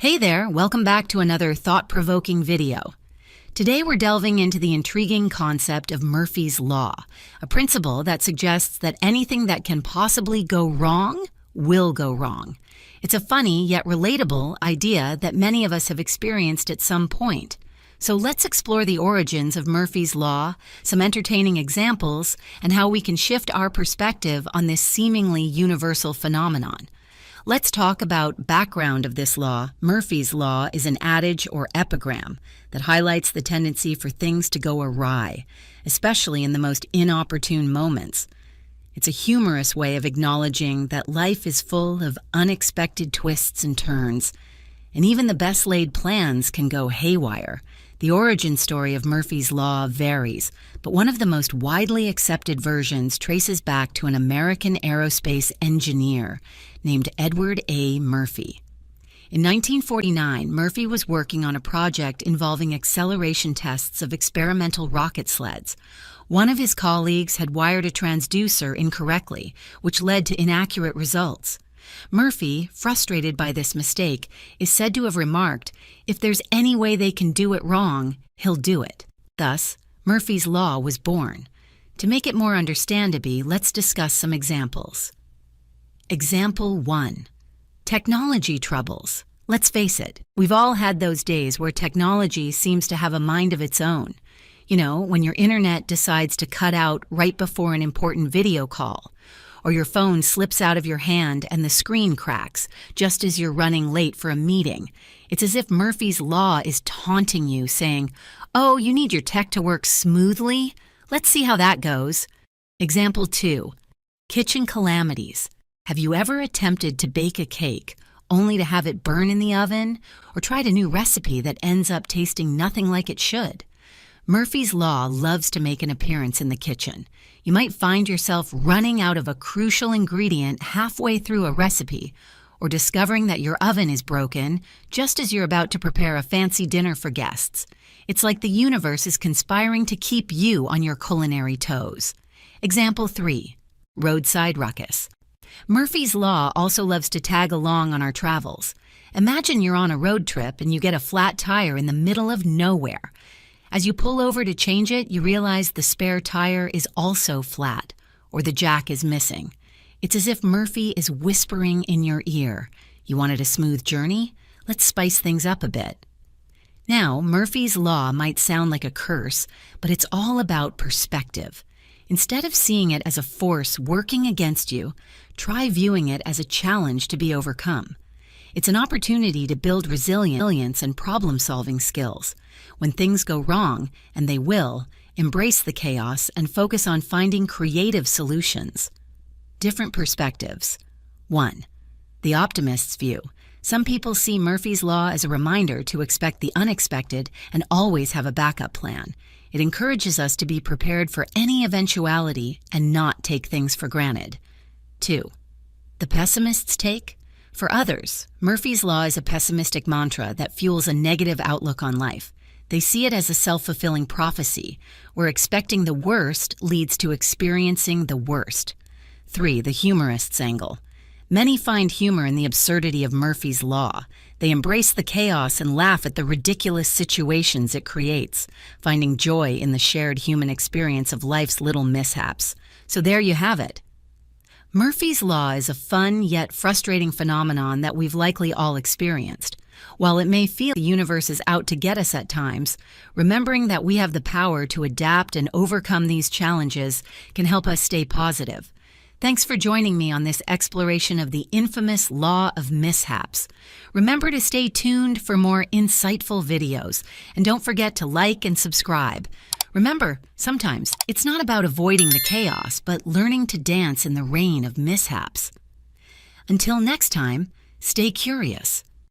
Hey there, welcome back to another thought-provoking video. Today we're delving into the intriguing concept of Murphy's Law, a principle that suggests that anything that can possibly go wrong will go wrong. It's a funny yet relatable idea that many of us have experienced at some point. So let's explore the origins of Murphy's Law, some entertaining examples, and how we can shift our perspective on this seemingly universal phenomenon. Let's talk about background of this law. Murphy's Law is an adage or epigram that highlights the tendency for things to go awry, especially in the most inopportune moments. It's a humorous way of acknowledging that life is full of unexpected twists and turns, and even the best laid plans can go haywire. The origin story of Murphy's Law varies, but one of the most widely accepted versions traces back to an American aerospace engineer named Edward A. Murphy. In 1949, Murphy was working on a project involving acceleration tests of experimental rocket sleds. One of his colleagues had wired a transducer incorrectly, which led to inaccurate results. Murphy, frustrated by this mistake, is said to have remarked, "If there's any way they can do it wrong, he'll do it." Thus, Murphy's Law was born. To make it more understandable, let's discuss some examples. Example 1. Technology troubles. Let's face it, we've all had those days where technology seems to have a mind of its own. You know, when your internet decides to cut out right before an important video call, or your phone slips out of your hand and the screen cracks just as you're running late for a meeting. It's as if Murphy's Law is taunting you, saying, "Oh, you need your tech to work smoothly? Let's see how that goes." Example 2. Kitchen calamities. Have you ever attempted to bake a cake only to have it burn in the oven, or tried a new recipe that ends up tasting nothing like it should? Murphy's Law loves to make an appearance in the kitchen. You might find yourself running out of a crucial ingredient halfway through a recipe, or discovering that your oven is broken just as you're about to prepare a fancy dinner for guests. It's like the universe is conspiring to keep you on your culinary toes. Example 3. Roadside ruckus. Murphy's Law also loves to tag along on our travels. Imagine you're on a road trip and you get a flat tire in the middle of nowhere. As you pull over to change it, you realize the spare tire is also flat, or the jack is missing. It's as if Murphy is whispering in your ear, "You wanted a smooth journey? Let's spice things up a bit." Now, Murphy's Law might sound like a curse, but it's all about perspective. Instead of seeing it as a force working against you, try viewing it as a challenge to be overcome. It's an opportunity to build resilience and problem-solving skills. When things go wrong, and they will, embrace the chaos and focus on finding creative solutions. Different perspectives. 1. The optimist's view. Some people see Murphy's Law as a reminder to expect the unexpected and always have a backup plan. It encourages us to be prepared for any eventuality and not take things for granted. 2. The pessimist's take. For others, Murphy's Law is a pessimistic mantra that fuels a negative outlook on life. They see it as a self-fulfilling prophecy, where expecting the worst leads to experiencing the worst. 3. The humorist's angle. Many find humor in the absurdity of Murphy's Law. They embrace the chaos and laugh at the ridiculous situations it creates, finding joy in the shared human experience of life's little mishaps. So there you have it. Murphy's Law is a fun yet frustrating phenomenon that we've likely all experienced. While it may feel the universe is out to get us at times, remembering that we have the power to adapt and overcome these challenges can help us stay positive. Thanks for joining me on this exploration of the infamous Law of Mishaps. Remember to stay tuned for more insightful videos, and don't forget to like and subscribe. Remember, sometimes it's not about avoiding the chaos, but learning to dance in the rain of mishaps. Until next time, stay curious,